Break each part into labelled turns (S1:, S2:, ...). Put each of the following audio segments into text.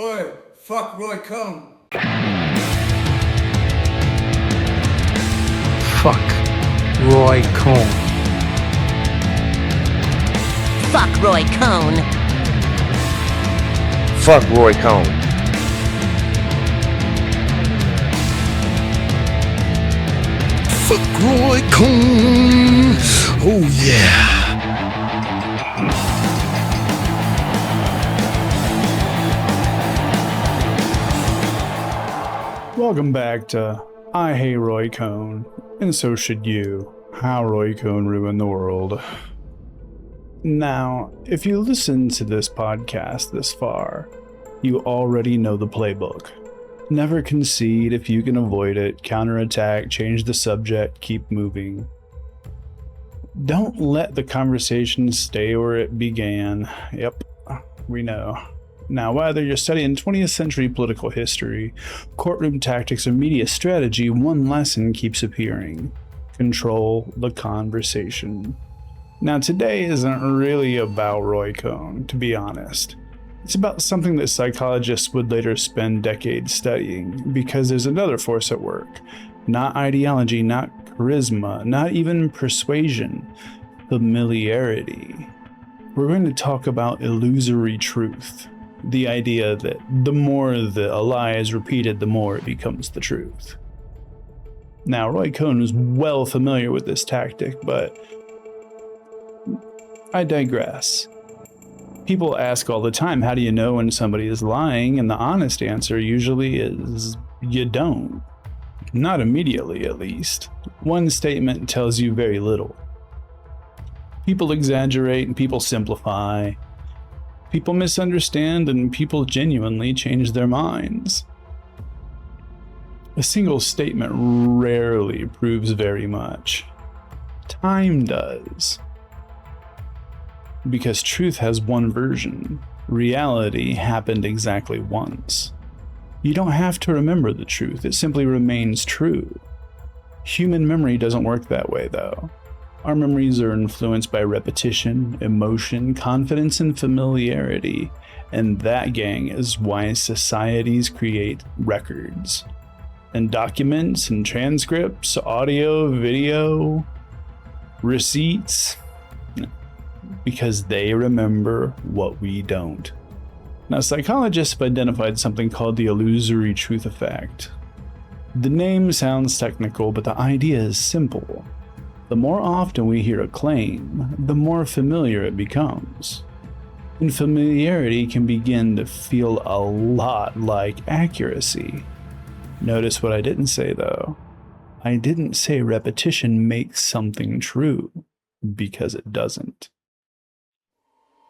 S1: Oi, fuck Roy Cohn.
S2: Fuck Roy Cohn.
S3: Fuck Roy Cohn.
S4: Fuck Roy Cohn.
S5: Fuck Roy Cohn. Oh yeah.
S6: Welcome back to I Hate Roy Cohn, and so should you. How Roy Cohn ruined the world. Now, if you listen to this podcast this far, you already know the playbook. Never concede if you can avoid it, counterattack, change the subject, keep moving. Don't let the conversation stay where it began. Yep, we know. Now, whether you're studying 20th century political history, courtroom tactics, or media strategy, one lesson keeps appearing. Control the conversation. Now, today isn't really about Roy Cohn, to be honest. It's about something that psychologists would later spend decades studying, because there's another force at work. Not ideology, not charisma, not even persuasion. Familiarity. We're going to talk about illusory truth. The idea that the more that a lie is repeated, the more it becomes the truth. Now, Roy Cohn was well familiar with this tactic, but I digress. People ask all the time, how do you know when somebody is lying? And the honest answer usually is, you don't. Not immediately, at least. One statement tells you very little. People exaggerate and people simplify. People misunderstand and people genuinely change their minds. A single statement rarely proves very much. Time does. Because truth has one version. Reality happened exactly once. You don't have to remember the truth, it simply remains true. Human memory doesn't work that way, though. Our memories are influenced by repetition, emotion, confidence, and familiarity. And that, gang, is why societies create records. And documents and transcripts, audio, video, receipts. Because they remember what we don't. Now, psychologists have identified something called the Illusory Truth Effect. The name sounds technical, but the idea is simple. The more often we hear a claim, the more familiar it becomes. And familiarity can begin to feel a lot like accuracy. Notice what I didn't say, though. I didn't say repetition makes something true, because it doesn't.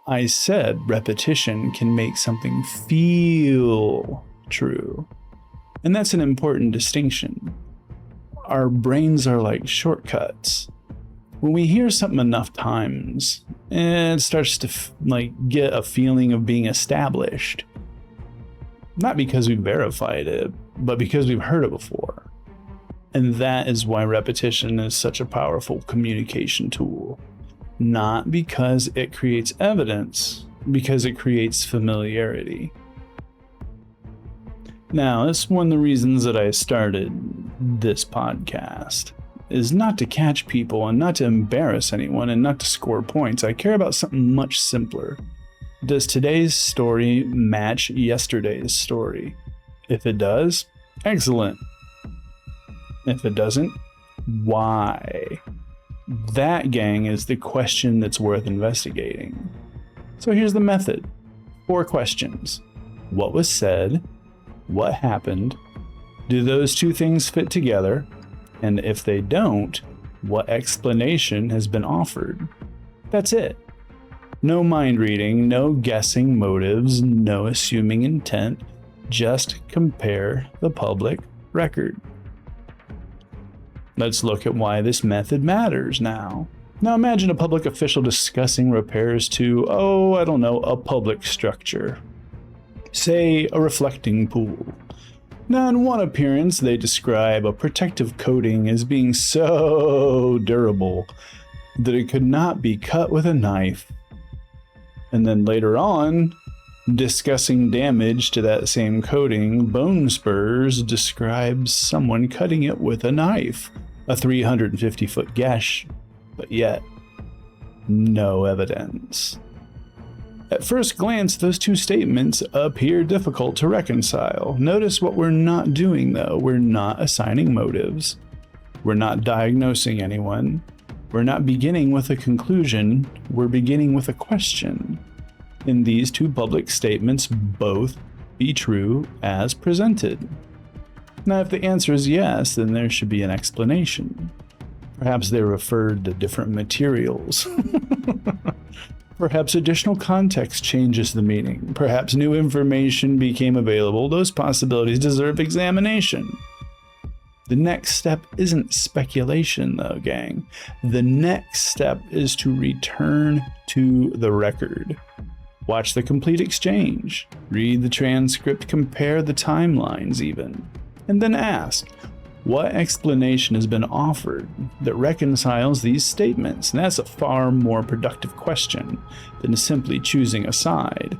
S6: I said repetition can make something feel true. And that's an important distinction. Our brains are like shortcuts. When we hear something enough times, it starts to get a feeling of being established. Not because we verified it, but because we've heard it before. And that is why repetition is such a powerful communication tool. Not because it creates evidence, because it creates familiarity. Now, that's one of the reasons that I started this podcast, is not to catch people and not to embarrass anyone and not to score points. I care about something much simpler. Does today's story match yesterday's story? If it does, excellent. If it doesn't, why? That, gang, is the question that's worth investigating. So here's the method. 4 questions. What was said? What happened? Do those two things fit together? And if they don't, what explanation has been offered? That's it. No mind reading, no guessing motives, no assuming intent. Just compare the public record. Let's look at why this method matters now. Now imagine a public official discussing repairs to, a public structure. Say, a reflecting pool. Now, in one appearance, they describe a protective coating as being so durable that it could not be cut with a knife. And then later on, Discussing damage to that same coating, Bone Spurs describes someone cutting it with a knife, a 350-foot gash, but yet no evidence. At first glance, those two statements appear difficult to reconcile. Notice what we're not doing, though. We're not assigning motives. We're not diagnosing anyone. We're not beginning with a conclusion. We're beginning with a question. In these two public statements, both be true as presented. Now, if the answer is yes, then there should be an explanation. Perhaps they referred to different materials. Perhaps additional context changes the meaning. Perhaps new information became available. Those possibilities deserve examination. The next step isn't speculation, though, gang. The next step is to return to the record. Watch the complete exchange. Read the transcript, compare the timelines even. And then ask, what explanation has been offered that reconciles these statements? And that's a far more productive question than simply choosing a side,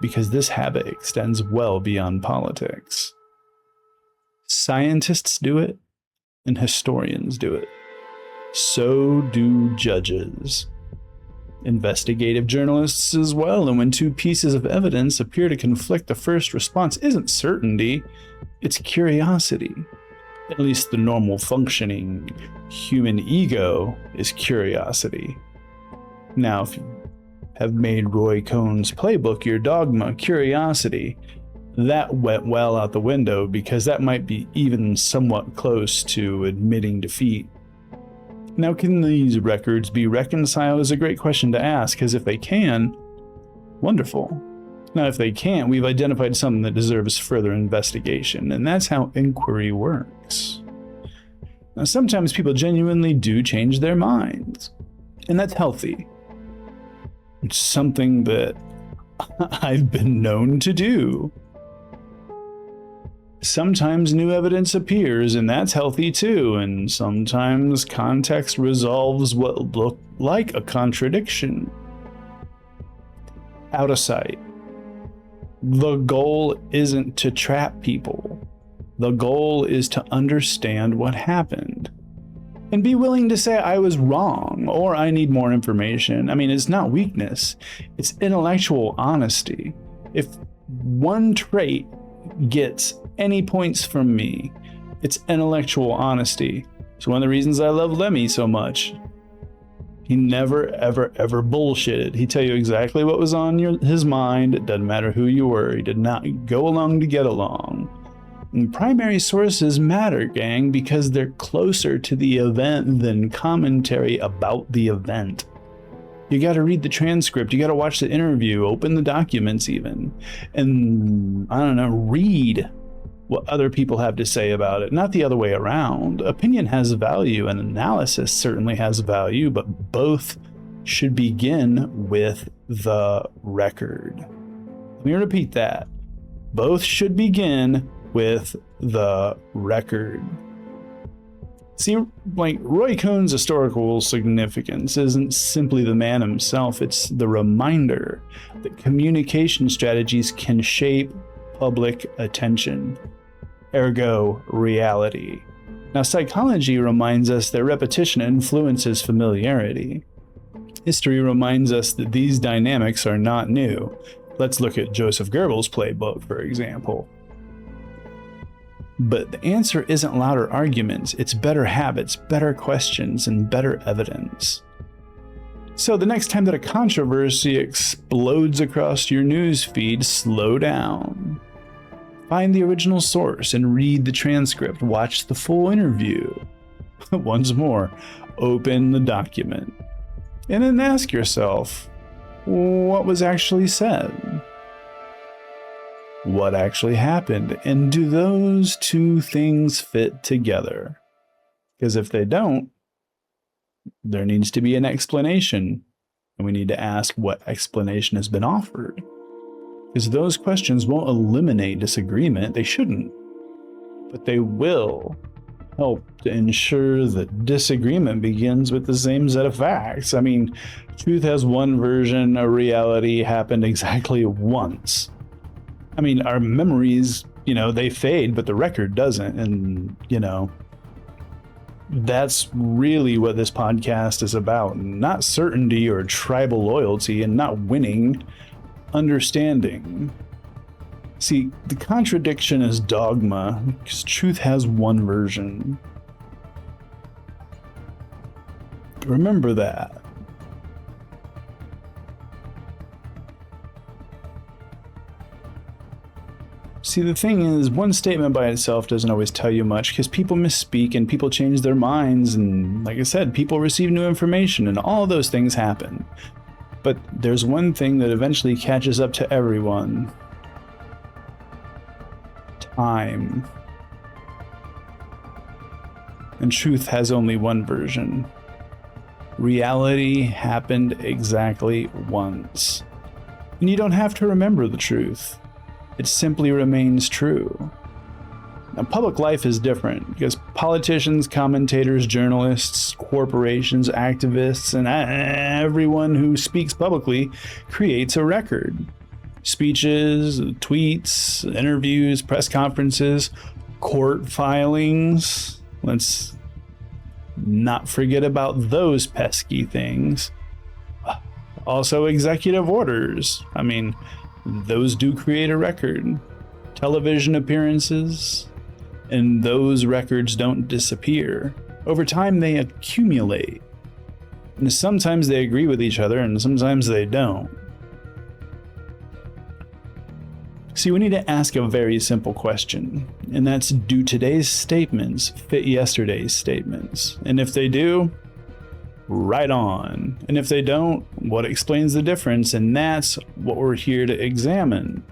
S6: because this habit extends well beyond politics. Scientists do it, and historians do it. So do judges. Investigative journalists as well, and when two pieces of evidence appear to conflict, the first response isn't certainty, it's curiosity. At least the normal functioning human ego is curiosity. Now, if you have made Roy Cohn's playbook your dogma, curiosity, that went well out the window, because that might be even somewhat close to admitting defeat. Now, can these records be reconciled is a great question to ask, because if they can, wonderful. Now, if they can't, we've identified something that deserves further investigation, and that's how inquiry works. Now, sometimes people genuinely do change their minds, and that's healthy. It's something that I've been known to do. Sometimes new evidence appears, and that's healthy too, and sometimes context resolves what looked like a contradiction. Out of sight. The goal isn't to trap people. The goal is to understand what happened and be willing to say I was wrong or I need more information. I mean, it's not weakness, it's intellectual honesty. If one trait gets any points from me, it's intellectual honesty. It's one of the reasons I love Lemmy so much. He never, ever, ever bullshitted. He'd tell you exactly what was on his mind. It doesn't matter who you were. He did not go along to get along. And primary sources matter, gang, because they're closer to the event than commentary about the event. You got to read the transcript. You got to watch the interview, open the documents even, and, I don't know, read what other people have to say about it, not the other way around. Opinion has value and analysis certainly has value, but both should begin with the record. Let me repeat that. Both should begin with the record. See, like, Roy Cohn's historical significance isn't simply the man himself, it's the reminder that communication strategies can shape public attention. Ergo, reality. Now, psychology reminds us that repetition influences familiarity. History reminds us that these dynamics are not new. Let's look at Joseph Goebbels' playbook, for example. But the answer isn't louder arguments, it's better habits, better questions, and better evidence. So the next time that a controversy explodes across your news feed, slow down. Find the original source and read the transcript. Watch the full interview. Once more, open the document. And then ask yourself, what was actually said? What actually happened? And do those two things fit together? Because if they don't, there needs to be an explanation. And we need to ask what explanation has been offered. Because those questions won't eliminate disagreement. They shouldn't. But they will help to ensure that disagreement begins with the same set of facts. I mean, truth has one version, a reality happened exactly once. I mean, our memories, they fade, but the record doesn't. And, that's really what this podcast is about. Not certainty or tribal loyalty, and not winning, understanding. See, the contradiction is dogma, because truth has one version. Remember that. See, the thing is, one statement by itself doesn't always tell you much, because people misspeak and people change their minds, and like I said, people receive new information, and all those things happen. But there's one thing that eventually catches up to everyone. Time. And truth has only one version. Reality happened exactly once. And you don't have to remember the truth. It simply remains true. Now, public life is different because politicians, commentators, journalists, corporations, activists, and everyone who speaks publicly creates a record. Speeches, tweets, interviews, press conferences, court filings. Let's not forget about those pesky things. Also, executive orders. I mean, those do create a record. Television appearances, and those records don't disappear. Over time, they accumulate. And sometimes they agree with each other, and sometimes they don't. See, we need to ask a very simple question, and that's, do today's statements fit yesterday's statements? And if they do, right on. And if they don't, what explains the difference? And that's what we're here to examine.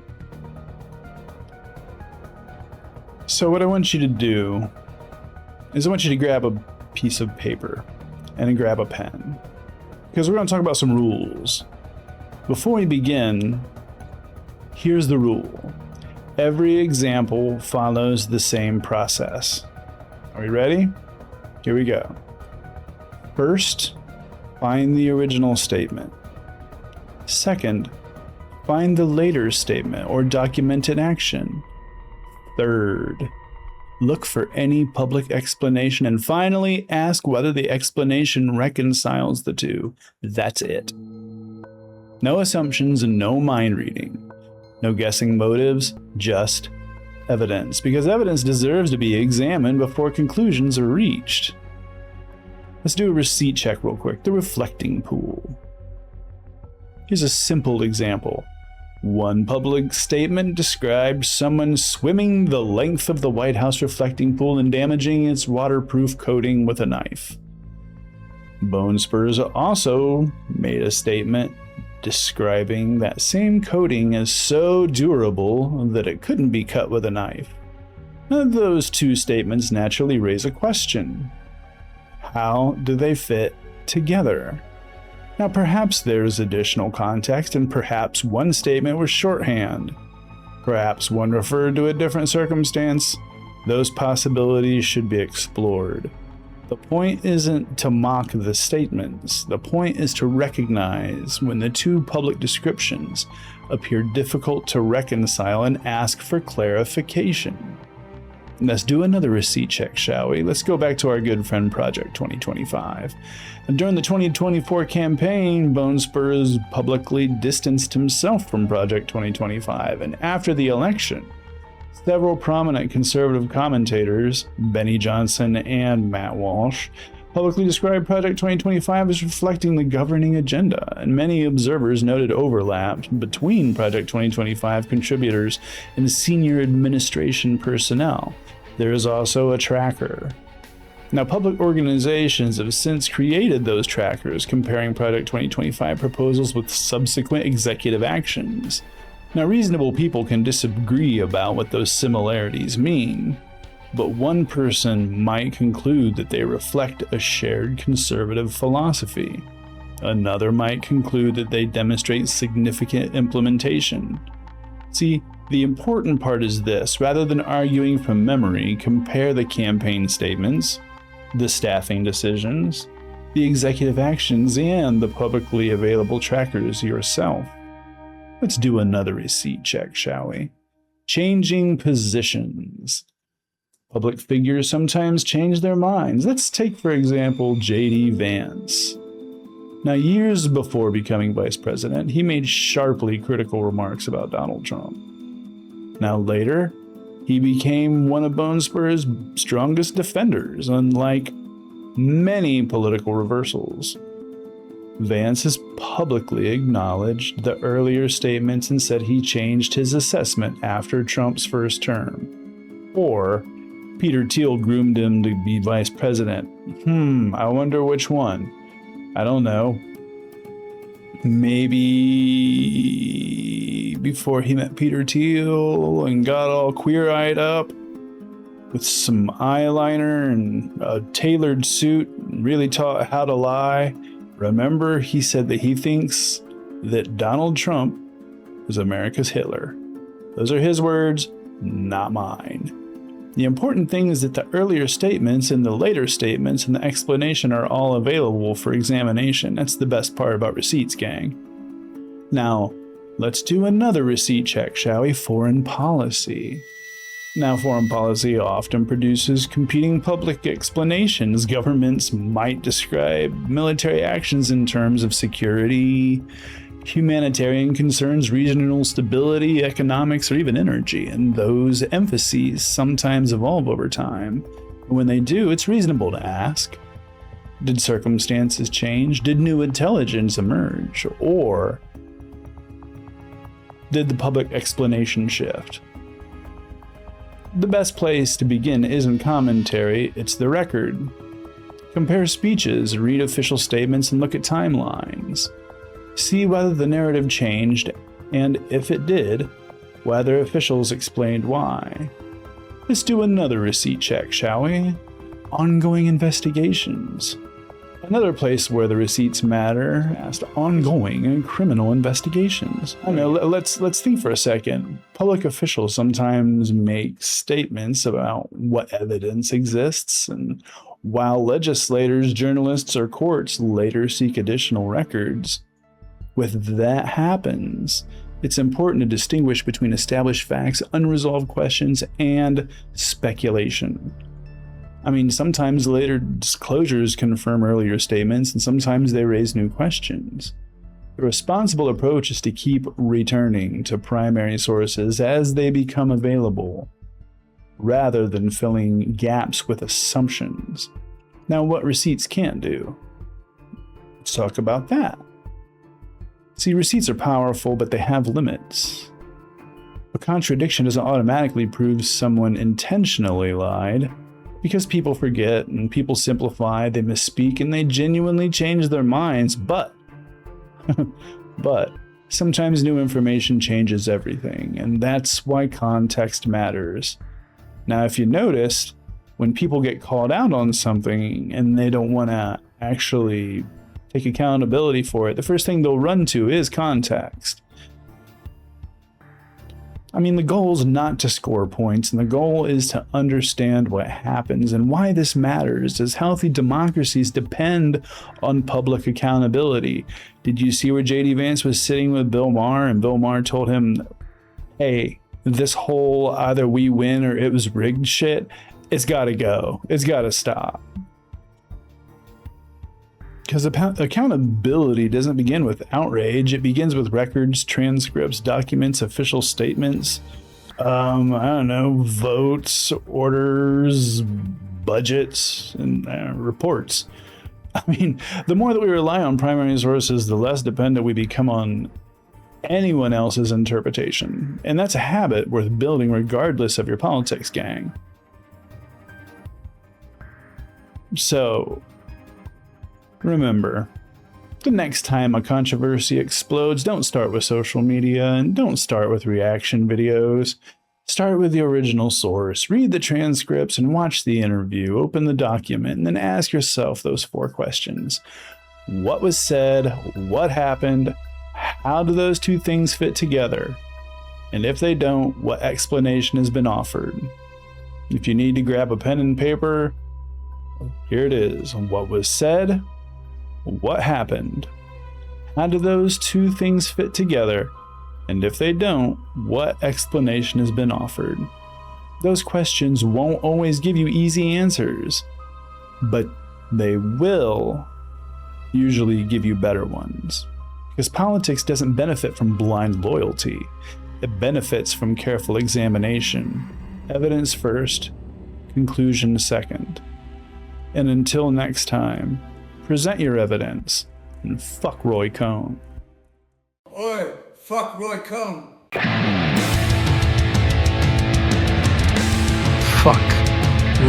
S6: So what I want you to do is I want you to grab a piece of paper and grab a pen, because we're going to talk about some rules. Before we begin, here's the rule. Every example follows the same process. Are we ready? Here we go. First, find the original statement. Second, find the later statement or documented action. Third, look for any public explanation. And finally, ask whether the explanation reconciles the two. That's it. No assumptions and no mind reading. No guessing motives, just evidence. Because evidence deserves to be examined before conclusions are reached. Let's do a receipt check real quick. The reflecting pool. Here's a simple example. One public statement described someone swimming the length of the White House reflecting pool and damaging its waterproof coating with a knife. Bone Spurs also made a statement describing that same coating as so durable that it couldn't be cut with a knife. Now, those two statements naturally raise a question. How do they fit together? Now, perhaps there's additional context, and perhaps one statement was shorthand. Perhaps one referred to a different circumstance. Those possibilities should be explored. The point isn't to mock the statements. The point is to recognize when the two public descriptions appear difficult to reconcile and ask for clarification. Let's do another receipt check, shall we? Let's go back to our good friend Project 2025. And during the 2024 campaign, Bone Spurs publicly distanced himself from Project 2025. And after the election, several prominent conservative commentators, Benny Johnson and Matt Walsh, publicly described Project 2025 as reflecting the governing agenda, and many observers noted overlap between Project 2025 contributors and senior administration personnel. There is also a tracker. Now, public organizations have since created those trackers, comparing Project 2025 proposals with subsequent executive actions. Now, reasonable people can disagree about what those similarities mean, but one person might conclude that they reflect a shared conservative philosophy. Another might conclude that they demonstrate significant implementation. See, The important part is this: rather than arguing from memory, compare the campaign statements, the staffing decisions, the executive actions, and the publicly available trackers yourself. Let's do another receipt check, shall we? Changing positions. Public figures sometimes change their minds. Let's take, for example, J.D. Vance. Now, years before becoming vice president, he made sharply critical remarks about Donald Trump. Now, later, he became one of Bone Spur's strongest defenders, unlike many political reversals. Vance has publicly acknowledged the earlier statements and said he changed his assessment after Trump's first term. Or, Peter Thiel groomed him to be vice president. I wonder which one. I don't know. Maybe before he met Peter Thiel and got all queer-eyed up with some eyeliner and a tailored suit and really taught how to lie. Remember, he said that he thinks that Donald Trump is America's Hitler. Those are his words, not mine. The important thing is that the earlier statements and the later statements and the explanation are all available for examination. That's the best part about receipts, gang. Now, let's do another receipt check, shall we? Foreign policy. Now, foreign policy often produces competing public explanations. Governments might describe military actions in terms of security, humanitarian concerns, regional stability, economics, or even energy, and those emphases sometimes evolve over time. And when they do, it's reasonable to ask, did circumstances change? Did new intelligence emerge? Or did the public explanation shift? The best place to begin isn't commentary, it's the record. Compare speeches, read official statements, and look at timelines. See whether the narrative changed, and if it did, whether officials explained why. Let's do another receipt check, shall we? Ongoing investigations. Another place where the receipts matter, asked ongoing and criminal investigations. I know, let's think for a second. Public officials sometimes make statements about what evidence exists, and while legislators, journalists, or courts later seek additional records. When that happens, it's important to distinguish between established facts, unresolved questions, and speculation. I mean, sometimes later disclosures confirm earlier statements, and sometimes they raise new questions. The responsible approach is to keep returning to primary sources as they become available, rather than filling gaps with assumptions. Now, what receipts can't do? Let's talk about that. See, receipts are powerful, but they have limits. A contradiction doesn't automatically prove someone intentionally lied, because people forget and people simplify, they misspeak, and they genuinely change their minds, but sometimes new information changes everything, and that's why context matters. Now, if you noticed, when people get called out on something and they don't want to actually take accountability for it, the first thing they'll run to is context. I mean, the goal is not to score points, and the goal is to understand what happens and why this matters, as healthy democracies depend on public accountability. Did you see where J.D. Vance was sitting with Bill Maher, and Bill Maher told him, hey, this whole either we win or it was rigged shit, it's got to go. It's got to stop. Because accountability doesn't begin with outrage. It begins with records, transcripts, documents, official statements, votes, orders, budgets, and reports. I mean, the more that we rely on primary sources, the less dependent we become on anyone else's interpretation. And that's a habit worth building regardless of your politics, gang. So, remember, the next time a controversy explodes, don't start with social media and don't start with reaction videos. Start with the original source, read the transcripts and watch the interview, open the document, and then ask yourself those 4 questions. What was said? What happened? How do those two things fit together? And if they don't, what explanation has been offered? If you need to grab a pen and paper, here it is. What was said? What happened? How do those two things fit together? And if they don't, what explanation has been offered? Those questions won't always give you easy answers, but they will usually give you better ones. Because politics doesn't benefit from blind loyalty. It benefits from careful examination. Evidence first, conclusion second. And until next time, present your evidence and fuck Roy Cohn.
S1: Oi, fuck Roy Cohn.
S2: Fuck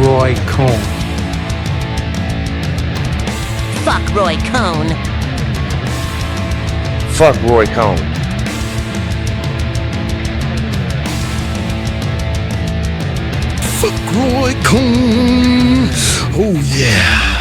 S2: Roy Cohn.
S3: Fuck Roy Cohn.
S4: Fuck Roy Cohn.
S5: Fuck Roy Cohn. Oh yeah.